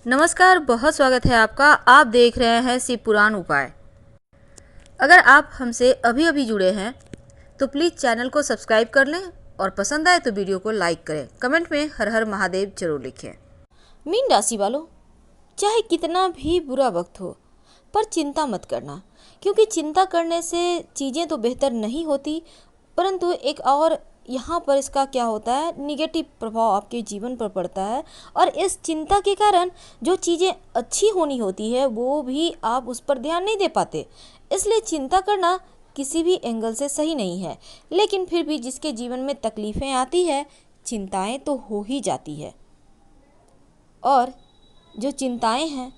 नमस्कार, बहुत स्वागत है आपका। आप देख रहे हैं शिव पुराण उपाय। अगर आप हमसे अभी अभी जुड़े हैं तो प्लीज़ चैनल को सब्सक्राइब कर लें और पसंद आए तो वीडियो को लाइक करें। कमेंट में हर हर महादेव जरूर लिखें। मीन राशि वालों, चाहे कितना भी बुरा वक्त हो पर चिंता मत करना, क्योंकि चिंता करने से चीज़ें तो बेहतर नहीं होती, परंतु एक और यहाँ पर इसका क्या होता है, निगेटिव प्रभाव आपके जीवन पर पड़ता है। और इस चिंता के कारण जो चीज़ें अच्छी होनी होती है वो भी आप उस पर ध्यान नहीं दे पाते। इसलिए चिंता करना किसी भी एंगल से सही नहीं है। लेकिन फिर भी जिसके जीवन में तकलीफ़ें आती है, चिंताएं तो हो ही जाती है। और जो चिंताएं हैं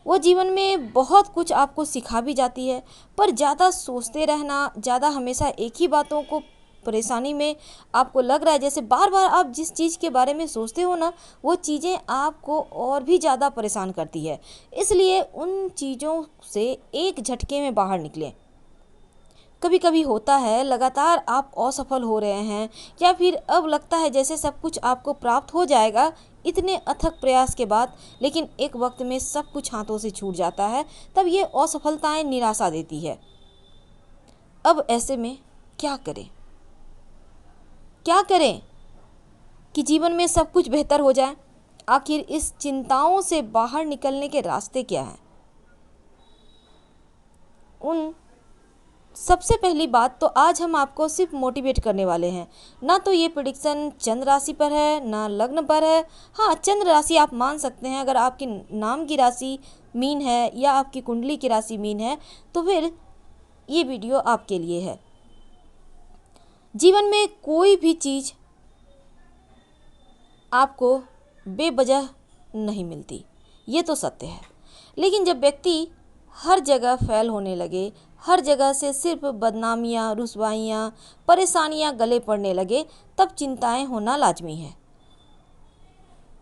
वो जीवन में बहुत कुछ आपको सिखा भी जाती है। पर ज़्यादा सोचते रहना, ज़्यादा हमेशा एक ही बातों को परेशानी में आपको लग रहा है जैसे बार बार आप जिस चीज़ के बारे में सोचते हो ना, वो चीज़ें आपको और भी ज़्यादा परेशान करती है। इसलिए उन चीज़ों से एक झटके में बाहर निकलें। कभी कभी होता है लगातार आप असफल हो रहे हैं या फिर अब लगता है जैसे सब कुछ आपको प्राप्त हो जाएगा इतने अथक प्रयास के बाद, लेकिन एक वक्त में सब कुछ हाथों से छूट जाता है। तब ये असफलताएं निराशा देती है। अब ऐसे में क्या करें, क्या करें कि जीवन में सब कुछ बेहतर हो जाए? आखिर इस चिंताओं से बाहर निकलने के रास्ते क्या हैं? उन सबसे पहली बात तो आज हम आपको सिर्फ मोटिवेट करने वाले हैं। ना तो ये प्रेडिक्शन चंद्र राशि पर है ना लग्न पर है। हाँ, चंद्र राशि आप मान सकते हैं अगर आपकी नाम की राशि मीन है या आपकी कुंडली की राशि मीन है, तो फिर ये वीडियो आपके लिए है। जीवन में कोई भी चीज़ आपको बेवजह नहीं मिलती, ये तो सत्य है। लेकिन जब व्यक्ति हर जगह फेल होने लगे, हर जगह से सिर्फ बदनामियाँ, रुसवाइयाँ, परेशानियाँ गले पड़ने लगे, तब चिंताएं होना लाजमी है।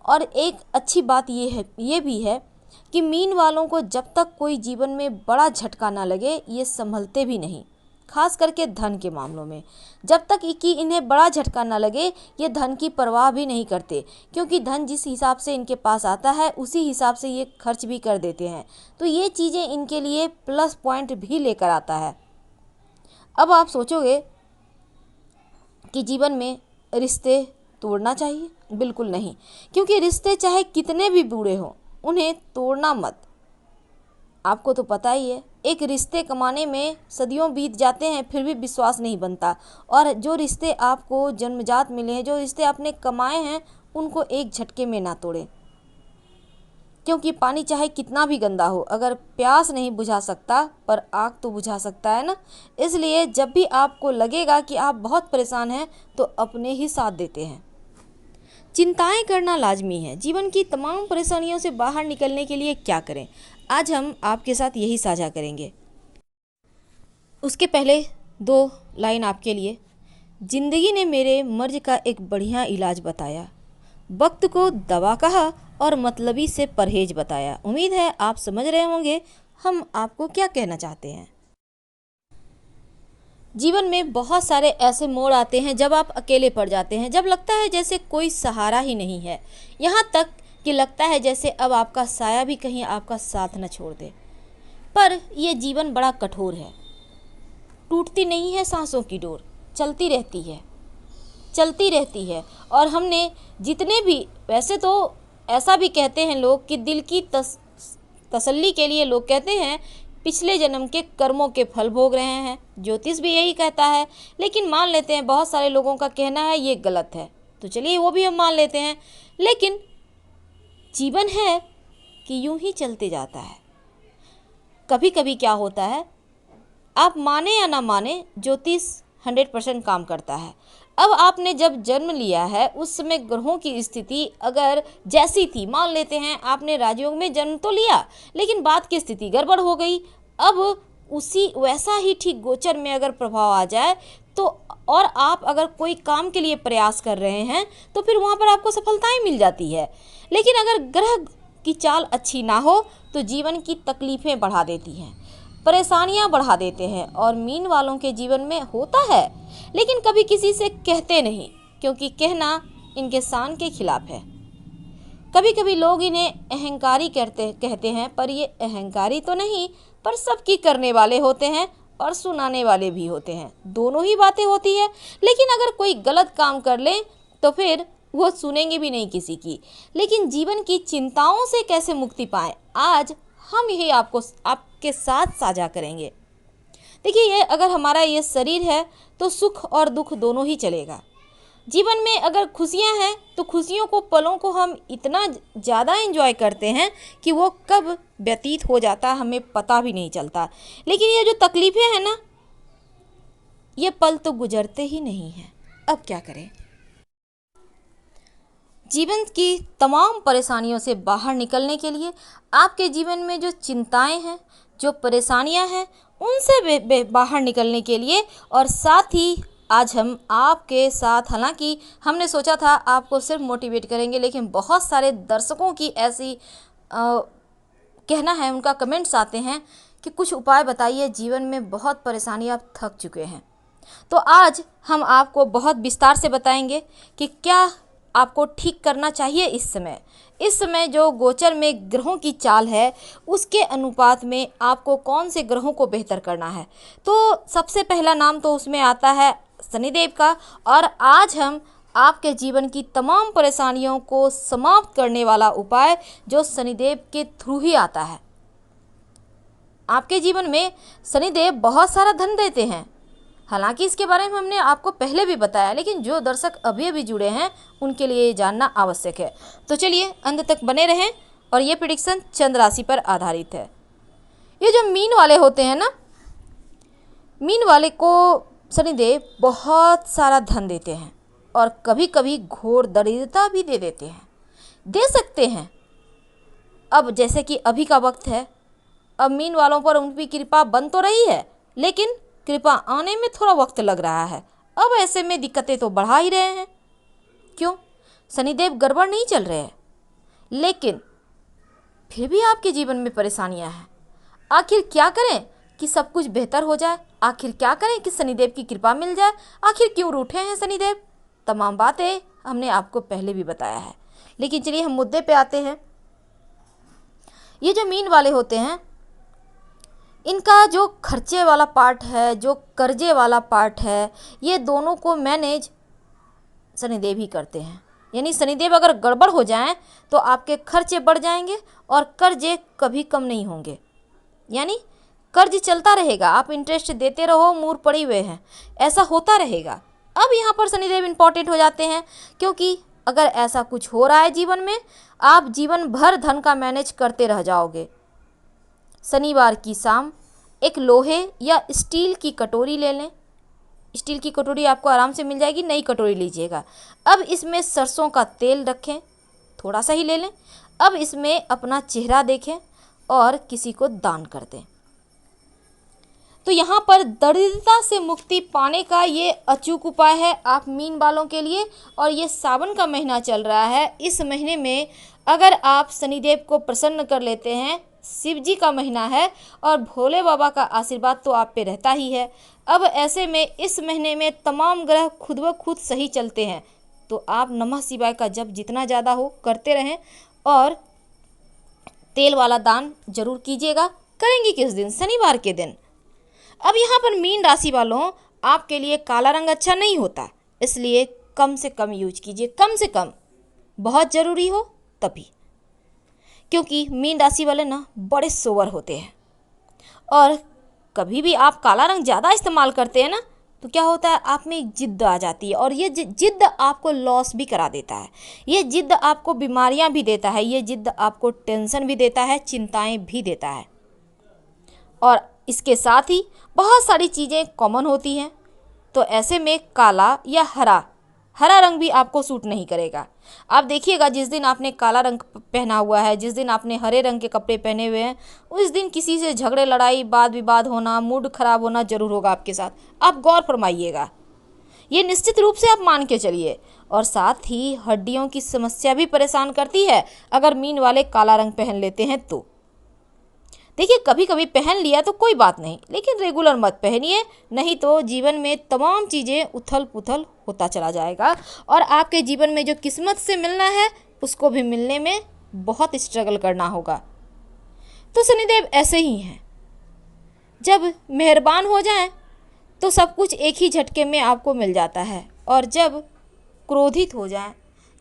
और एक अच्छी बात ये भी है कि मीन वालों को जब तक कोई जीवन में बड़ा झटका ना लगे ये संभलते भी नहीं, खास करके धन के मामलों में। जब तक कि इन्हें बड़ा झटका ना लगे ये धन की परवाह भी नहीं करते, क्योंकि धन जिस हिसाब से इनके पास आता है उसी हिसाब से ये खर्च भी कर देते हैं। तो ये चीज़ें इनके लिए प्लस पॉइंट भी लेकर आता है। अब आप सोचोगे कि जीवन में रिश्ते तोड़ना चाहिए? बिल्कुल नहीं, क्योंकि रिश्ते चाहे कितने भी बुरे हों उन्हें तोड़ना मत। आपको तो पता ही है, एक रिश्ते कमाने में सदियों बीत जाते हैं फिर भी विश्वास नहीं बनता। और जो रिश्ते आपको जन्मजात मिले हैं, जो रिश्ते आपने कमाए हैं, उनको एक झटके में ना तोड़ें। क्योंकि पानी चाहे कितना भी गंदा हो, अगर प्यास नहीं बुझा सकता पर आग तो बुझा सकता है ना। इसलिए जब भी आपको लगेगा कि आप बहुत परेशान हैं तो अपने ही साथ देते हैं। चिंताएं करना लाजमी है। जीवन की तमाम परेशानियों से बाहर निकलने के लिए क्या करें, आज हम आपके साथ यही साझा करेंगे। उसके पहले 2 लाइन आपके लिए। जिंदगी ने मेरे मर्ज का एक बढ़िया इलाज बताया, वक्त को दवा कहा और मतलबी से परहेज बताया। उम्मीद है आप समझ रहे होंगे हम आपको क्या कहना चाहते हैं। जीवन में बहुत सारे ऐसे मोड़ आते हैं जब आप अकेले पड़ जाते हैं, जब लगता है जैसे कोई सहारा ही नहीं है, यहाँ तक कि लगता है जैसे अब आपका साया भी कहीं आपका साथ न छोड़ दे। पर यह जीवन बड़ा कठोर है। टूटती नहीं है सांसों की डोर, चलती रहती है, चलती रहती है। और हमने जितने भी, वैसे तो ऐसा भी कहते हैं लोग कि दिल की तसल्ली के लिए लोग कहते हैं पिछले जन्म के कर्मों के फल भोग रहे हैं। ज्योतिष भी यही कहता है, लेकिन मान लेते हैं बहुत सारे लोगों का कहना है ये गलत है, तो चलिए वो भी हम मान लेते हैं। लेकिन जीवन है कि यूं ही चलते जाता है। कभी कभी क्या होता है, आप माने या ना माने, ज्योतिष 100% काम करता है। अब आपने जब जन्म लिया है उस समय ग्रहों की स्थिति अगर जैसी थी, मान लेते हैं आपने राजयोग में जन्म तो लिया लेकिन बाद की स्थिति गड़बड़ हो गई, अब उसी वैसा ही ठीक गोचर में अगर प्रभाव आ जाए तो, और आप अगर कोई काम के लिए प्रयास कर रहे हैं तो फिर वहाँ पर आपको सफलताएं मिल जाती है। लेकिन अगर ग्रह की चाल अच्छी ना हो तो जीवन की तकलीफ़ें बढ़ा देती हैं, परेशानियां बढ़ा देते हैं। और मीन वालों के जीवन में होता है, लेकिन कभी किसी से कहते नहीं, क्योंकि कहना इनके शान के खिलाफ है। कभी कभी लोग इन्हें अहंकारी कहते हैं, पर ये अहंकारी तो नहीं, पर सबकी करने वाले होते हैं और सुनाने वाले भी होते हैं। दोनों ही बातें होती है। लेकिन अगर कोई गलत काम कर ले तो फिर वो सुनेंगे भी नहीं किसी की। लेकिन जीवन की चिंताओं से कैसे मुक्ति पाएं, आज हम यही आपके साथ साझा करेंगे। देखिए, ये अगर हमारा ये शरीर है तो सुख और दुख दोनों ही चलेगा। जीवन में अगर खुशियां हैं तो खुशियों को, पलों को हम इतना ज़्यादा एंजॉय करते हैं कि वो कब व्यतीत हो जाता हमें पता भी नहीं चलता। लेकिन ये जो तकलीफ़ें हैं ना, ये पल तो गुजरते ही नहीं हैं। अब क्या करें? जीवन की तमाम परेशानियों से बाहर निकलने के लिए आपके जीवन में जो चिंताएं हैं, जो परेशानियां हैं, उनसे बाहर निकलने के लिए, और साथ ही आज हम आपके साथ, हालांकि हमने सोचा था आपको सिर्फ मोटिवेट करेंगे, लेकिन बहुत सारे दर्शकों की ऐसी कहना है, उनका कमेंट्स आते हैं कि कुछ उपाय बताइए, जीवन में बहुत परेशानी, आप थक चुके हैं। तो आज हम आपको बहुत विस्तार से बताएंगे कि क्या आपको ठीक करना चाहिए इस समय जो गोचर में ग्रहों की चाल है, उसके अनुपात में आपको कौन से ग्रहों को बेहतर करना है। तो सबसे पहला नाम तो उसमें आता है शनिदेव का, और आज हम आपके जीवन की तमाम परेशानियों को समाप्त करने वाला उपाय जो शनिदेव के थ्रू ही आता है। आपके जीवन में शनिदेव बहुत सारा धन देते हैं, हालांकि इसके बारे में हमने आपको पहले भी बताया, लेकिन जो दर्शक अभी अभी जुड़े हैं उनके लिए ये जानना आवश्यक है। तो चलिए अंत तक बने रहें। और ये प्रेडिक्शन चंद्र राशि पर आधारित है। ये जो मीन वाले होते हैं ना, मीन वाले को शनिदेव बहुत सारा धन देते हैं और कभी कभी घोर दरिद्रता भी दे देते हैं, दे सकते हैं। अब जैसे कि अभी का वक्त है, अब मीन वालों पर उनकी कृपा बन तो रही है, लेकिन कृपा आने में थोड़ा वक्त लग रहा है। अब ऐसे में दिक्कतें तो बढ़ा ही रहे हैं। क्यों? शनिदेव गड़बड़ नहीं चल रहे हैं, लेकिन फिर भी आपके जीवन में परेशानियां हैं। आखिर क्या करें कि सब कुछ बेहतर हो जाए? आखिर क्या करें कि शनिदेव की कृपा मिल जाए? आखिर क्यों रूठे हैं शनिदेव? तमाम बातें हमने आपको पहले भी बताया है, लेकिन चलिए हम मुद्दे पे आते हैं। ये जो मीन वाले होते हैं, इनका जो खर्चे वाला पार्ट है, जो कर्जे वाला पार्ट है, ये दोनों को मैनेज शनिदेव ही करते हैं। यानी शनिदेव अगर गड़बड़ हो जाएं तो आपके खर्चे बढ़ जाएंगे और कर्जे कभी कम नहीं होंगे। यानी कर्ज चलता रहेगा, आप इंटरेस्ट देते रहो, मूर पड़ी हुए हैं, ऐसा होता रहेगा। अब यहाँ पर शनिदेव इम्पॉर्टेंट हो जाते हैं, क्योंकि अगर ऐसा कुछ हो रहा है जीवन में, आप जीवन भर धन का मैनेज करते रह जाओगे। शनिवार की शाम एक लोहे या स्टील की कटोरी ले लें। स्टील की कटोरी आपको आराम से मिल जाएगी, नई कटोरी लीजिएगा। अब इसमें सरसों का तेल रखें, थोड़ा सा ही ले लें। अब इसमें अपना चेहरा देखें और किसी को दान कर दें। तो यहाँ पर दरिद्रता से मुक्ति पाने का ये अचूक उपाय है आप मीन वालों के लिए। और ये सावन का महीना चल रहा है, इस महीने में अगर आप शनिदेव को प्रसन्न कर लेते हैं, शिव जी का महीना है और भोले बाबा का आशीर्वाद तो आप पे रहता ही है। अब ऐसे में इस महीने में तमाम ग्रह खुद ब खुद सही चलते हैं, तो आप नमः शिवाय का जप जितना ज़्यादा हो करते रहें और तेल वाला दान जरूर कीजिएगा। करेंगे किस दिन? शनिवार के दिन। अब यहाँ पर मीन राशि वालों, आपके लिए काला रंग अच्छा नहीं होता, इसलिए कम से कम यूज कीजिए, कम से कम, बहुत ज़रूरी हो तभी। क्योंकि मीन राशि वाले ना बड़े सोवर होते हैं, और कभी भी आप काला रंग ज़्यादा इस्तेमाल करते हैं ना, तो क्या होता है, आप में एक जिद्द आ जाती है, और ये जिद्द आपको लॉस भी करा देता है। ये जिद्द आपको बीमारियां भी देता है, ये जिद्द आपको टेंशन भी देता है, चिंताएं भी देता है। और इसके साथ ही बहुत सारी चीज़ें कॉमन होती हैं। तो ऐसे में काला या हरा रंग भी आपको सूट नहीं करेगा। आप देखिएगा, जिस दिन आपने काला रंग पहना हुआ है, जिस दिन आपने हरे रंग के कपड़े पहने हुए हैं, उस दिन किसी से झगड़े, लड़ाई, वाद विवाद होना, मूड खराब होना जरूर होगा आपके साथ। आप गौर फरमाइएगा, ये निश्चित रूप से आप मान के चलिए। और साथ ही हड्डियों की समस्या भी परेशान करती है अगर मीन वाले काला रंग पहन लेते हैं तो। देखिए, कभी कभी पहन लिया तो कोई बात नहीं, लेकिन रेगुलर मत पहनिए, नहीं तो जीवन में तमाम चीज़ें उथल पुथल होता चला जाएगा और आपके जीवन में जो किस्मत से मिलना है उसको भी मिलने में बहुत स्ट्रगल करना होगा। तो शनिदेव ऐसे ही हैं, जब मेहरबान हो जाएं तो सब कुछ एक ही झटके में आपको मिल जाता है, और जब क्रोधित हो जाएं,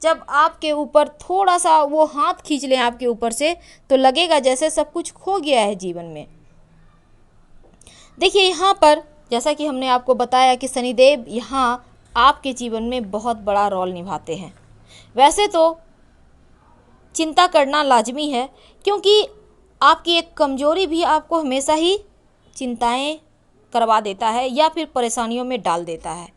जब आपके ऊपर थोड़ा सा वो हाथ खींच लें आपके ऊपर से, तो लगेगा जैसे सब कुछ खो गया है जीवन में। देखिए यहाँ पर जैसा कि हमने आपको बताया कि शनिदेव यहाँ आपके जीवन में बहुत बड़ा रोल निभाते हैं। वैसे तो चिंता करना लाजमी है, क्योंकि आपकी एक कमजोरी भी आपको हमेशा ही चिंताएं करवा देता है या फिर परेशानियों में डाल देता है।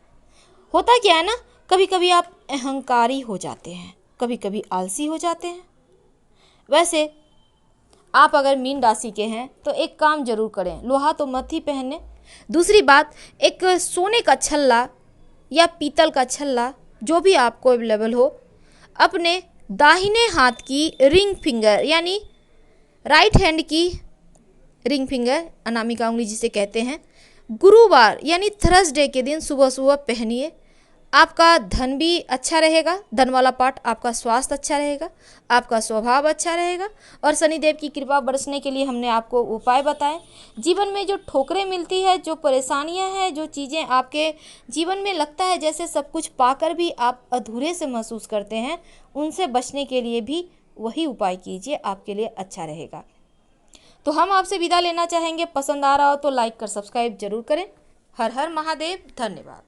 होता क्या है ना, कभी कभी आप अहंकारी हो जाते हैं, कभी कभी आलसी हो जाते हैं। वैसे आप अगर मीन राशि के हैं तो एक काम जरूर करें, लोहा तो मत ही पहने। दूसरी बात, एक सोने का छल्ला या पीतल का छल्ला जो भी आपको अवेलेबल हो, अपने दाहिने हाथ की रिंग फिंगर यानी राइट हैंड की रिंग फिंगर, अनामिका उंगली जिसे कहते हैं, गुरुवार यानी थर्सडे के दिन सुबह सुबह पहनिए। आपका धन भी अच्छा रहेगा, धन वाला पार्ट, आपका स्वास्थ्य अच्छा रहेगा, आपका स्वभाव अच्छा रहेगा, और शनिदेव की कृपा बरसने के लिए हमने आपको उपाय बताए। जीवन में जो ठोकरें मिलती है, जो परेशानियां हैं, जो चीज़ें आपके जीवन में लगता है जैसे सब कुछ पाकर भी आप अधूरे से महसूस करते हैं, उनसे बचने के लिए भी वही उपाय कीजिए, आपके लिए अच्छा रहेगा। तो हम आपसे विदा लेना चाहेंगे। पसंद आ रहा हो तो लाइक कर सब्सक्राइब जरूर करें। हर हर महादेव। धन्यवाद।